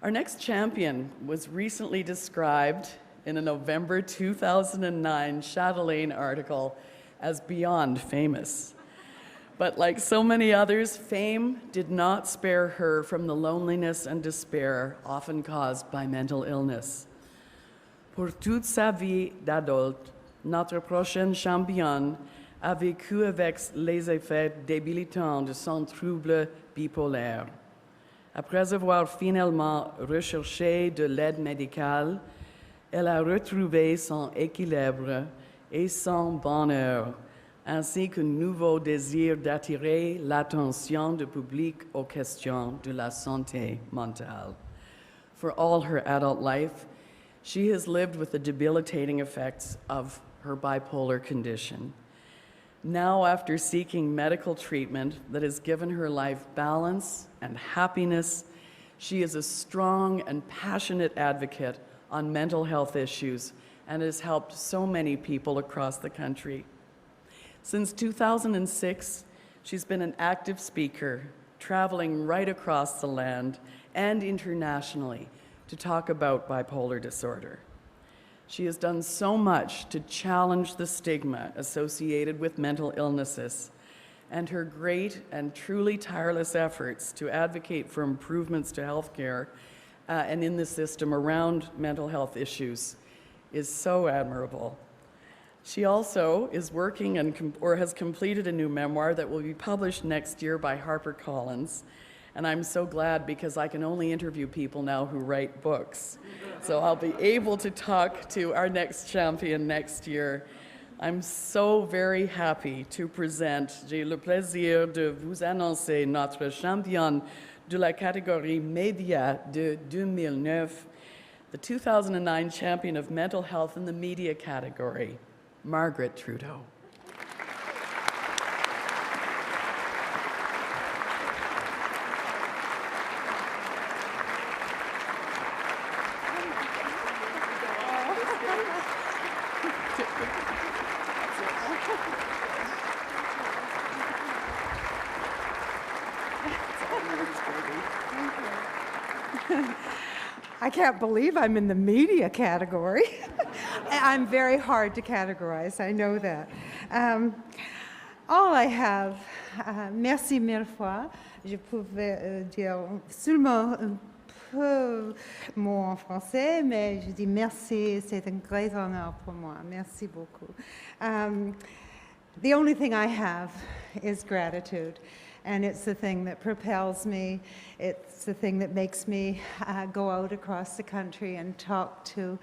Our next champion was recently described in a November 2009 Chatelaine article as beyond famous. But like so many others, fame did not spare her from the loneliness and despair often caused by mental illness. Pour toute sa vie d'adulte, notre prochaine championne a vécu avec les effets débilitants de son trouble bipolaire. Après avoir finalement recherché de l'aide médicale, elle a retrouvé son équilibre et son bonheur, ainsi qu'un nouveau désir d'attirer l'attention du public aux questions de la santé mentale. For all her adult life, she has lived with the debilitating effects of her bipolar condition. Now, after seeking medical treatment that has given her life balance and happiness, she is a strong and passionate advocate on mental health issues and has helped so many people across the country. Since 2006, she's been an active speaker, traveling right across the land and internationally to talk about bipolar disorder. She has done so much to challenge the stigma associated with mental illnesses, and her great and truly tireless efforts to advocate for improvements to healthcare and in the system around mental health issues is so admirable. She also is working or has completed a new memoir that will be published next year by HarperCollins. And I'm so glad because I can only interview people now who write books. So I'll be able to talk to our next champion next year. I'm so very happy to present, j'ai le plaisir de vous annoncer notre championne de la catégorie média de 2009, the 2009 champion of mental health in the media category, Margaret Trudeau. I can't believe I'm in the media category. I'm very hard to categorize, I know that. All I have, merci mille fois. Je pouvais dire seulement un peu mot en français, mais je dis merci, c'est un grand honneur pour moi. Merci beaucoup. The only thing I have is gratitude. And it's the thing that propels me. It's the thing that makes me go out across the country and talk to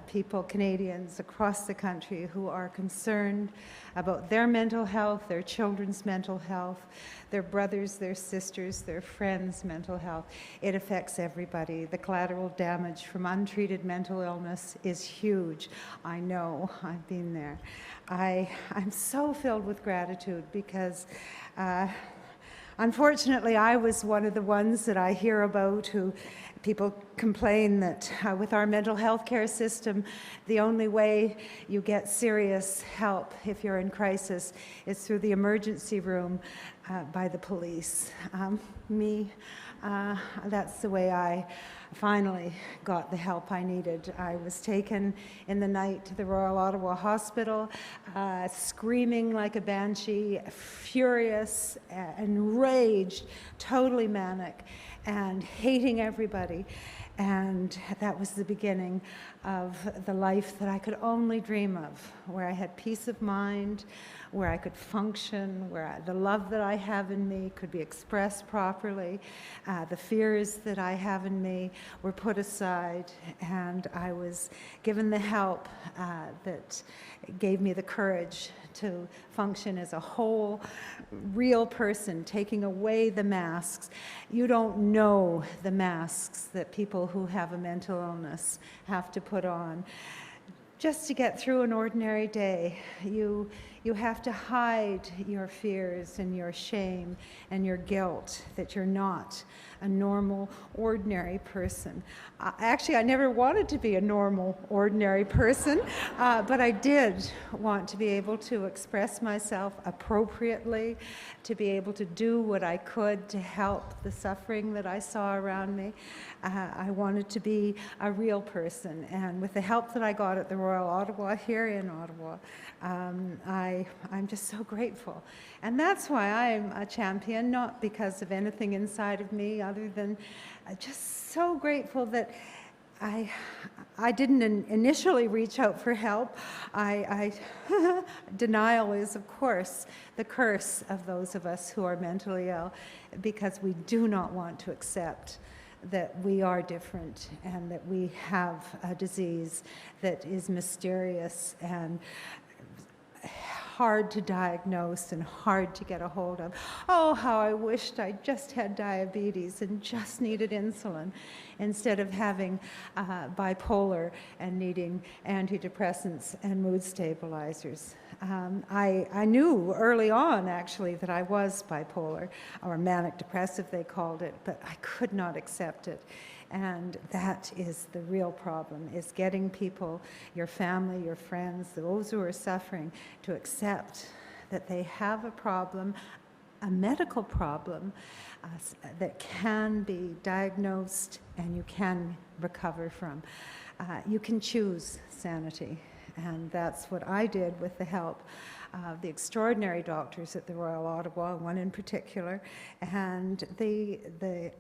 people, Canadians across the country who are concerned about their mental health, their children's mental health, their brothers, their sisters, their friends' mental health. It affects everybody. The collateral damage from untreated mental illness is huge. I know, I've been there. I'm so filled with gratitude because unfortunately, I was one of the ones that I hear about who people complain that with our mental health care system, the only way you get serious help if you're in crisis is through the emergency room by the police. That's the way I finally got the help I needed. I was taken in the night to the Royal Ottawa Hospital, screaming like a banshee, furious, enraged, totally manic, and hating everybody. And that was the beginning of the life that I could only dream of, where I had peace of mind, where I could function, where the love that I have in me could be expressed properly. The fears that I have in me were put aside, and I was given the help that gave me the courage to function as a whole, real person, taking away the masks. You don't know the masks that people who have a mental illness have to put on. Just to get through an ordinary day, you have to hide your fears and your shame and your guilt that you're not a normal, ordinary person. Actually, I never wanted to be a normal, ordinary person, but I did want to be able to express myself appropriately, to be able to do what I could to help the suffering that I saw around me. I wanted to be a real person, and with the help that I got at the Royal Ottawa here in Ottawa, I'm just so grateful. And that's why I'm a champion, not because of anything inside of me other than just so grateful that I didn't initially reach out for help. Denial is, of course, the curse of those of us who are mentally ill, because we do not want to accept that we are different and that we have a disease that is mysterious and hard to diagnose and hard to get a hold of. Oh, how I wished I just had diabetes and just needed insulin instead of having bipolar and needing antidepressants and mood stabilizers. I knew early on, actually, that I was bipolar, or manic depressive they called it, but I could not accept it. And that is the real problem, is getting people, your family, your friends, those who are suffering, to accept that they have a problem, a medical problem that can be diagnosed and you can recover from. You can choose sanity, and that's what I did with the help of the extraordinary doctors at the Royal Ottawa, one in particular, and the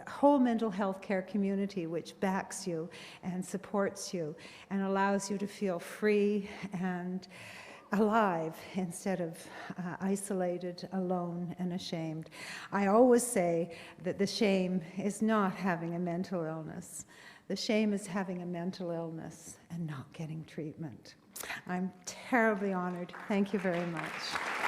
whole mental health care community, which backs you and supports you and allows you to feel free and alive instead of isolated, alone, and ashamed. I always say that the shame is not having a mental illness. The shame is having a mental illness and not getting treatment. I'm terribly honored. Thank you very much.